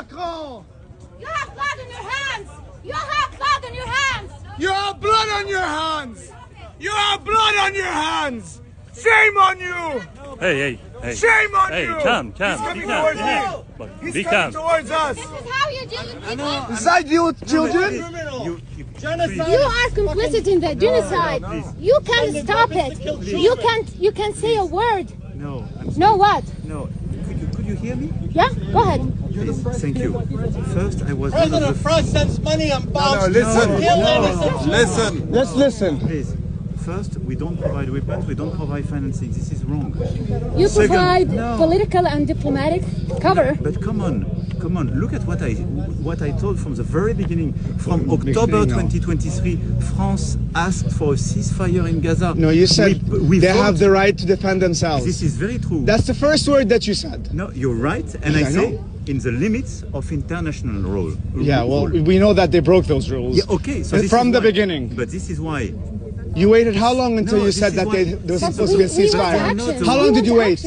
Macron! You have blood on your hands! You have blood on your hands! You have blood on your hands! You have blood on your hands! Shame on you! Hey. Shame on Hey, you! calm. He's coming Be towards calm. me! Be He's calm. coming towards us! This is how you deal with people? This is how you deal with children? You are complicit in the genocide. You can stop it. You can say a word. No. No what? No. Could you hear me? Yeah? Go ahead. Please, thank you. First, I was President of France sends money on bombs. Listen. Let's listen. Please. First, we don't provide weapons, we don't provide financing. This is wrong. You provide political and diplomatic cover. But come on. Look at what I told from the very beginning. From October 2023, France asked for a ceasefire in Gaza. No, you said we they vote. have the right to defend themselves. This is very true. That's the first word that you said. No, you're right, and I say in the limits of international rule. Yeah, well, we know that they broke those rules. Yeah, okay. So from the beginning. But this is why. You waited how long until No, you said that there was supposed to be a ceasefire? How long did you wait?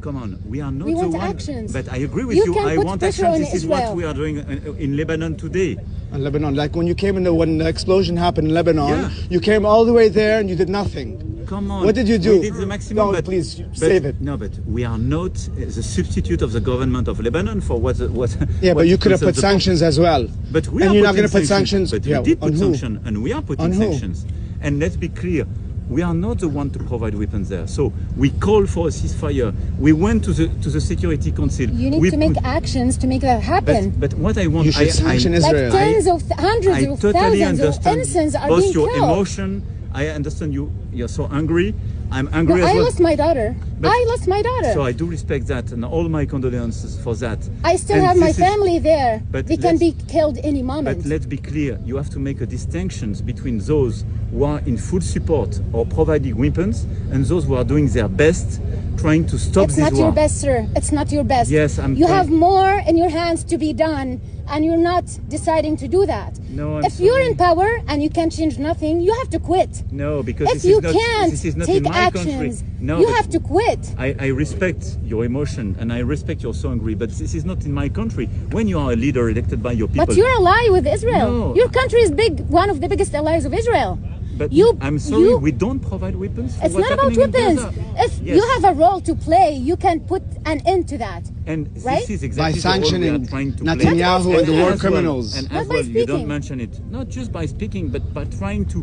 Come on, we are not We the want one. actions. But I agree with You you. can I put want pressure action. on This is what Israel. we are doing in Lebanon today. In Lebanon, like when you came when the explosion happened in Lebanon, Yeah. you came all the way there and you did nothing. Come on. What did you do? We did the maximum. No, but, please, but- save it. No, but we are not the substitute of the government of Lebanon for what. Yeah, what but you could have put concerns the- sanctions as well. But we and are you're not putting going to put sanctions. But Yeah, we did on put who? sanctions, and we are putting On who? sanctions. And let's be clear, we are not the one to provide weapons there. So we call for a ceasefire. We went to the Security Council. You need to make actions to make that happen. But what I want, You should sanction Israel. Like tens of hundreds I of totally thousands of understand innocents are both being your killed. emotion. I understand you're so angry. I'm angry No, as I well. lost my daughter. But- I lost my daughter. So I do respect that, and all my condolences for that. I still And have my this is- family there. But They can let's- be killed any moment. But let's be clear, you have to make a distinction between those who are in full support or providing weapons and those who are doing their best trying to stop It's this not war. your best, sir. It's not your best. Yes, I'm You trying- have more in your hands to be done, and you're not deciding to do that. No, I'm if you're sorry. in power and you can change nothing, you have to quit. No, because If this you is not, can't this is not take in my actions, country. No, you but have to quit. I respect your emotion and I respect you're so angry, but this is not in my country. When you are a leader elected by your people. But you're ally with Israel. No. Your country is big, one of the biggest allies of Israel. But you- I'm sorry, you- we don't provide weapons. For It's what's not about happening in weapons. Gaza. If Yes. you have a role to play, you can put an end to that. And right? this is By exactly the role we sanctioning are trying to play. Netanyahu and the war as criminals. And Not as by well, you don't speaking. mention it. Not just by speaking, but by trying to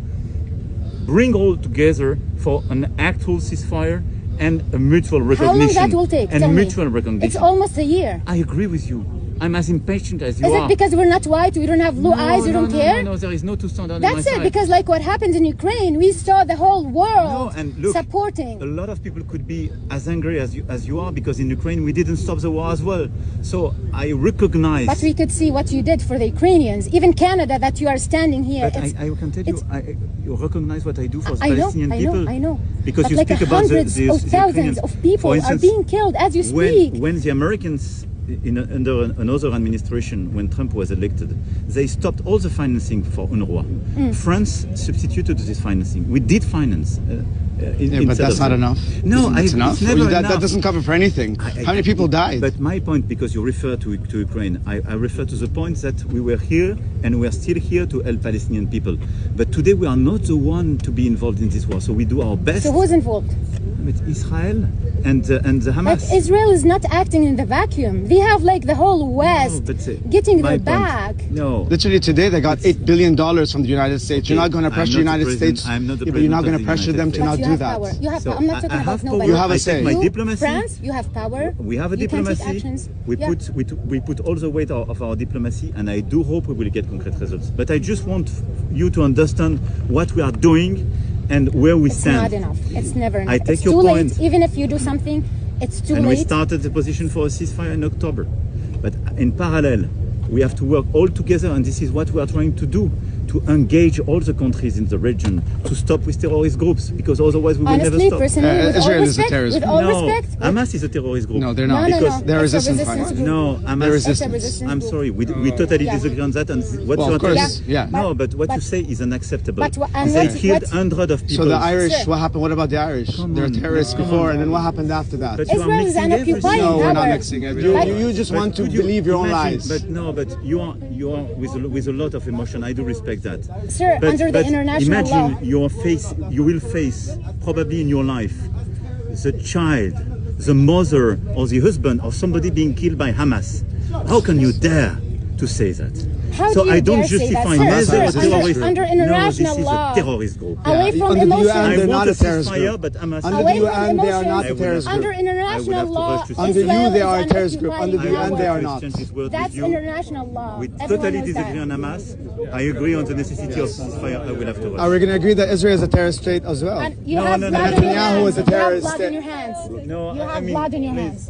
bring all together for an actual ceasefire and a mutual How recognition. long that will take? And Tell me. mutual recognition. It's almost a year. I agree with you. I'm as impatient as you Is are. it because we're not white, we don't have blue eyes, you don't care? No, there is no two standards on That's my it, side. because like what happened in Ukraine, we saw the whole world and look, supporting. a lot of people could be as angry as you are because in Ukraine we didn't stop the war as well. So I recognize. But we could see what you did for the Ukrainians. Even Canada, that you are standing here. But I can tell you, you recognize what I do for the I know, Palestinian I people. know, I know. Because but you like speak about hundreds the of thousands Ukrainians. of people For instance, are being killed as you speak. When the Americans, under another administration, when Trump was elected, they stopped all the financing for UNRWA. France substituted this financing. We did finance. But that's not enough. No, it's enough. It's never that enough. doesn't cover for anything. How many people died? But my point, because you refer to Ukraine, I refer to the point that we were here and we are still here to help Palestinian people. But today we are not the one to be involved in this war. So we do our best. So who's involved? With Israel and the Hamas. But Israel is not acting in the vacuum. They have like the whole West getting my their back. point, no. Literally today they got $8 billion from the United States. You're not going to pressure the United States. I'm not the but you're not going to president pressure of them the to But not you do have that. power. You have So I'm not talking I about have nobody. power. You have a I say. take my You, diplomacy. France, you have power. We have a You can take diplomacy. actions. We Yeah. put all the weight of our diplomacy, and I do hope we will get concrete results. But I just want you to understand what we are doing and where we It's stand. not enough. It's never enough. I take it's your too point. late. Even if you do something, it's too And we late. started the position for a ceasefire in October. But in parallel, we have to work all together, and this is what we are trying to do, to engage all the countries in the region to stop with terrorist groups, because otherwise we will never Honestly, stop. personally, with all Israel is a respect, terrorist with group. all No, respect, Hamas is a terrorist group. No, they're no, not. no, Because no. they're It's a resistance resistance fighters. group. No, Hamas. They're resistance. resistance I'm group. sorry, we totally Yeah. disagree on that. And what Well, you of are course, telling, yeah. no, but what you but- say is unacceptable. but what- and they what- killed what- hundreds of people. So the Irish, Sir. what happened? What about the Irish? They're on, terrorists come before, on. and then what happened after that? But you are Israel is mixing an occupying everything. No, we're not power. mixing everything. But- You just want to could you believe your own imagine- lies. But no, but you are with a lot of emotion. I do respect that. Sir, But, under the but international imagine law. you will face probably in your life the child, the mother, or the husband of somebody being killed by Hamas. How can you dare to say that? How So do you I don't dare say that? justify Sir, neither sir, a terrorist under group. international no, this law. is a terrorist group. Away from Under the emotion. UN, I they're want not a a terrorist ceasefire, group. but Hamas. Under Away the from UN, they are emotion. not a I would terrorist have- group. Under international I would have to law, rush to Under Israel you, they is are a an terrorist group. occupying Under the UN, they power. are not. Exchange this word That's with you. international law. We Everyone totally knows disagree that. on Hamas. I agree on the necessity of ceasefire. I will have to rush. Are we going to agree that Israel is a terrorist state as well? And you No, have no, no, blood no, on your Netanyahu hands. is a You have terrorist blood state. on your hands. No, You I have mean, blood on your please. hands.